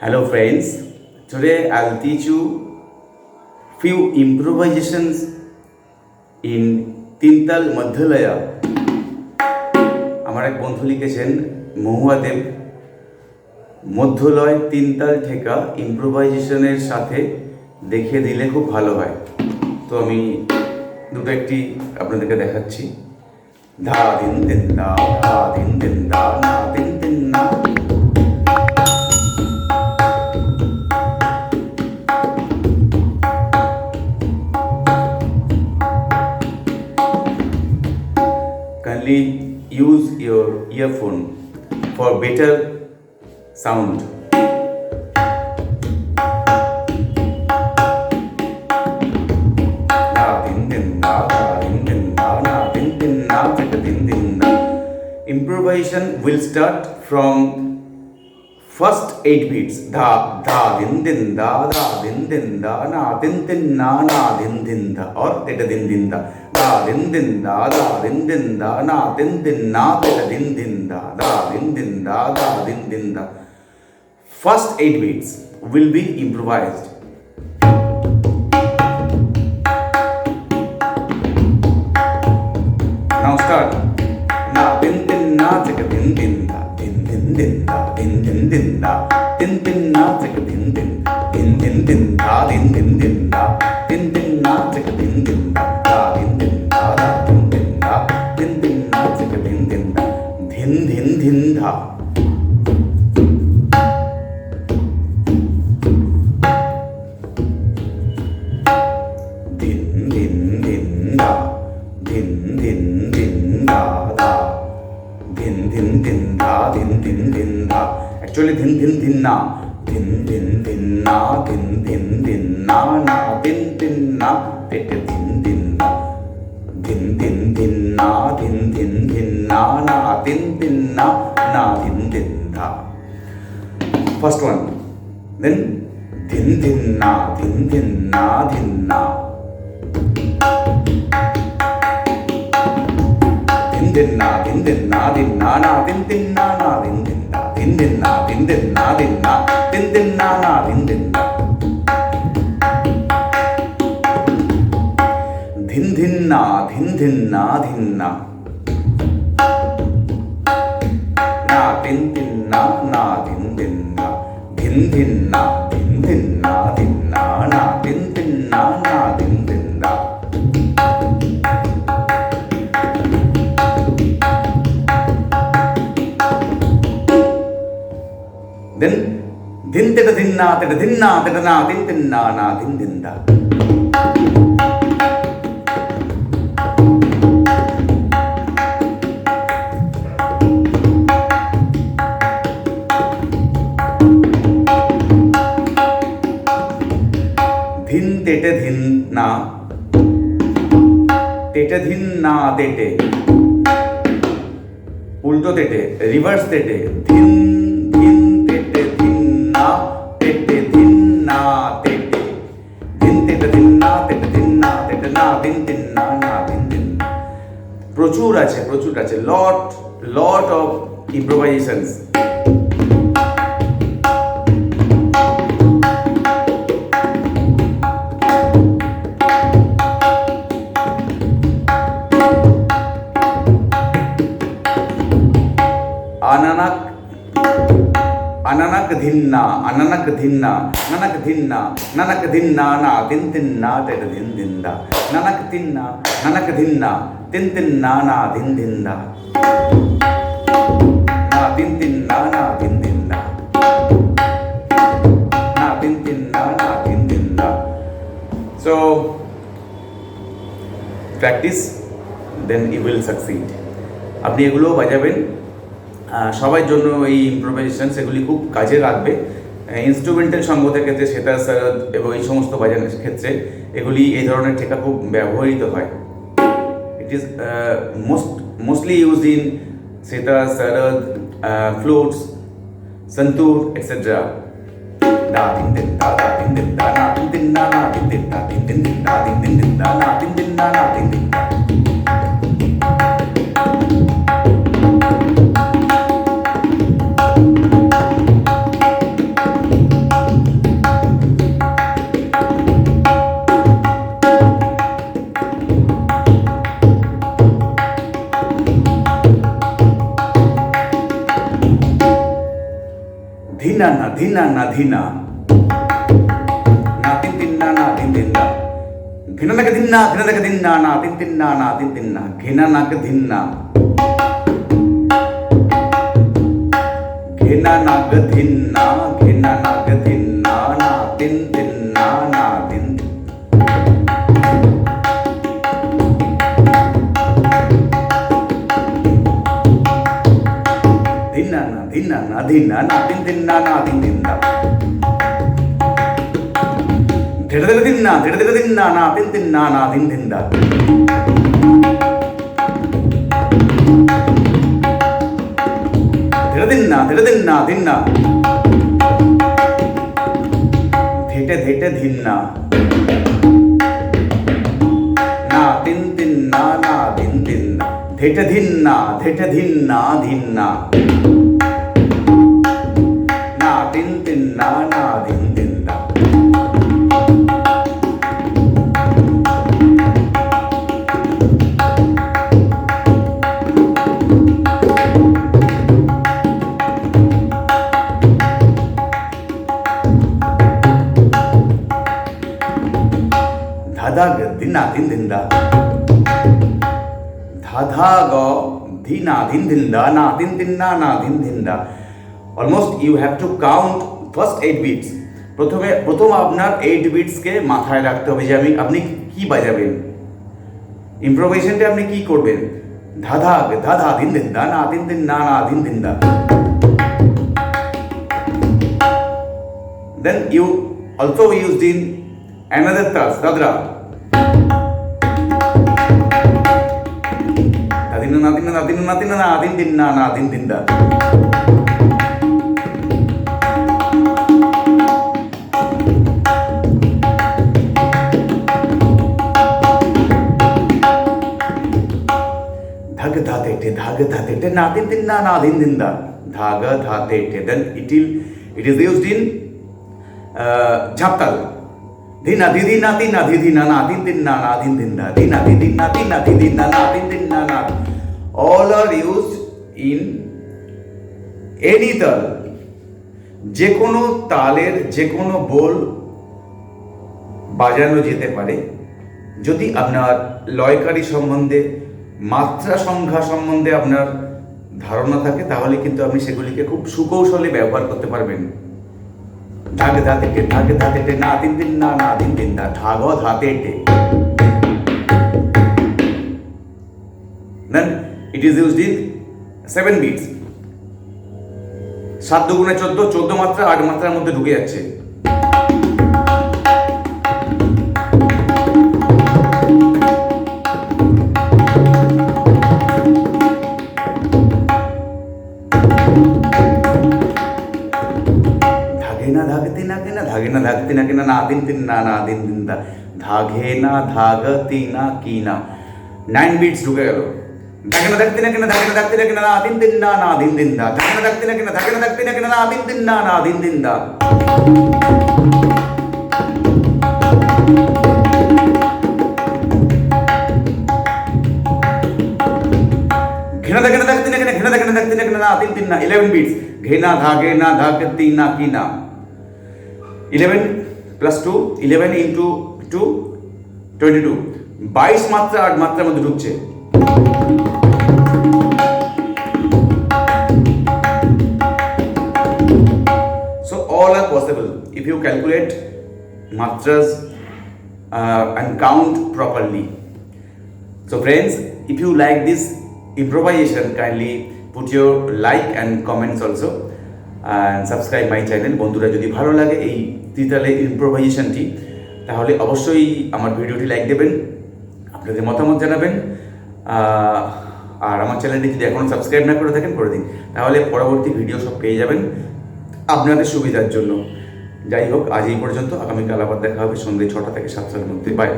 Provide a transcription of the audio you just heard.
Hello friends, today I'll teach you few improvisations in তিনতাল মধ্যলয়া। আমার এক বন্ধু লিখেছেন মহুয়াদেব, মধ্যলয় তিনতাল ঠেকা ইম্প্রোভাইজেশনের সাথে দেখিয়ে দিলে খুব ভালো হয়। তো আমি দুটো একটি আপনাদেরকে দেখাচ্ছি। ধা দিন দিন দা, ধা দিন দিন দা, না দিন দিন না। Kindly use your earphone for better sound. Improvisation will start from first 8 beats. Da da din din da, da din din da, na din din na din da, or teta din din da. Da din din da, da din din da, na din din na teta din din da, da din din da, da din din da. First 8 beats will be improvised. Now start. Na din din na teta din din da, din din din da, din din din da, din din na teta din din, din din din da, din din din da, din din na teta din din da, da din din da, da din din da, din din na teta din din da, din din din da. Din din din da, din din din da da, din din din da, din din din da. Actually din din din na, din din din na, din din din na, na din din na, tete din din na, din din din na, din din din na, na din din na, na din din da. First one. Then din din na, din din na, din na. Din din na, din din na, din na, na din din na, na din din da. Din din na, din din na, din na, din din na, na din din da. Din din na, din din na, din na. Na din din na, na din din da. Din din na, din din na, din na, na din din na, na din din da. Then din teta din na, teta din na, teta na din din na, na din din da. Din tete din na, tete din na tete, উল্টো তেটে, reverse তেটে, ধিন ধিন তেটে ধিন না, তেটে ধিন না তেটে, ধিন তেটে ধিন না, তেটে ধিন না, তেটে না দিন দিন না, না দিন দিন। প্রচুর আছে, লট অফ ইম্প্রোভাইজেশনস। अननक धिन्ना, अननक धिन्ना, ननक धिन्ना, ननक धिन्ना, ना दिन दिन ना तेट दिन दिन दा, ननक धिन्ना, ननक धिन्ना, दिन दिन ना, ना दिन दिन दा, ना दिन दिन ना, ना दिन दिन दा, ना दिन दिन ना, ना दिन दिन दा. So practice, then you will succeed. আপনি এগুলো বাজাবেন, সবার জন্য এই ইম্প্রোভাইজেশন সেগুলি খুব কাজে লাগবে। ইনস্ট্রুমেন্টাল সঙ্গতের ক্ষেত্রে সেতার, সরোদ এবং এই সমস্ত বাজানোর ক্ষেত্রে এগুলি এই ধরনের ঠেকা খুব ব্যবহৃত হয়। It is mostly use in sitar, sarod, flutes, santoor etcetera. Da din din da, da din din da, na din din na, na din din da, din din din da, din din din da, na din din na, na din din da. ধিনা না ধিনা না ধিনা না তিন তিন না না তিন তিন না ঘেনা নাকে দিন না ঘেনা নাকে দিন না না তিন তিন না না তিন তিন না ঘেনা নাকে দিন না ঘেনা নাকে দিন না ঘেনা নাকে দিন না না তিন তিন না না তিন ধিনা না ধিনা না ধিনা না তিন তিন না না তিন তিন না ধীরে ধীরে দিন না ধীরে ধীরে দিন না না তিন তিন না না তিন তিন দা ধীরে দিন না ধীরে দিন না দিন না ধেটে ধেটে ধিন না না তিন তিন না না দিন দিন না ধেটে ধিন না ধেটে ধিন না ধিন না না তিন তিন না না দিন দিন না ধাধা দিনা দিন দিন দা ধাধা গ ধিনা দিন দিন দা না দিন দিন না না দিন দিন দা almost you have to count first 8 beats প্রথম আপনার 8 বিটসকে মাথায় রাখতে হবে যে আপনি কি বাজাবেন ইম্প্রোভাইজেশনটা আপনি কি করবেন ধাধা ধাধা দিন দিন দা না দিন দিন না না দিন দিন দা then you also used in another task dadra adina na adina na adina na adina na adin din na na adin din da dhag dha te na adin din na na adin din da dhaga dha te then it is used in ঝাপতাল ধিনা দিদি না তিনা দিদি না না তিন তিন না না তিন তিন না ধিনা দিদি না তিনা দিদি না না তিন তিন না না all are used in any তাল যে কোনো তালের যে কোনো বোল বাজানো যেতে পারে যদি আপনার লয়কারী সম্বন্ধে মাত্রা সংখ্যা সম্বন্ধে আপনার ধারণা থাকে তাহলে কিন্তু আপনি সেগুলিকে খুব সুকৌশলে ব্যবহার করতে পারবেন ধাগ ধাতে টে না তিন তিন না না তিন তিন দা ধাগ ধাতে টে then it is used in 7 beats 7 দুগুণে 14 মাত্রা 8 মাত্রার মধ্যে ঢুকে যাচ্ছে धागते ना ना दिन दिन ना ना दिन दिन दा धागे ना धागती ना कीना 9 बीट्स ढुके गেল धागे ना धागते ना ना दिन दिन ना ना दिन दिन दा धागे ना धागते ना ना दिन दिन ना ना दिन दिन दा घेना धागे ना धागते ना दिन दिन ना 11 बीट्स घेना धागे ना धागती ना कीना 11 plus 2 11 into 2 22 22 মাত্রা 8 মাত্রার মধ্যে ঢুকছে so all are possible if you calculate matras and count properly so friends if you like this improvisation kindly put your like and comments also and subscribe my channel বন্ধুরা যদি ভালো লাগে এই তিতালে ইম্প্রোভাইজেশনটি তাহলে অবশ্যই আমার ভিডিওটি লাইক দেবেন আপনাদের মতামত জানাবেন আর আমার চ্যানেলটি যদি এখনো সাবস্ক্রাইব না করে থাকেন করে দিন তাহলে পরবর্তী ভিডিও সব পেয়ে যাবেন আপনাদের সুবিধার জন্য যাই হোক আজ এই পর্যন্ত আগামীকাল আবার দেখা হবে সন্ধ্যে 6টা থেকে 7টার মধ্যে বাই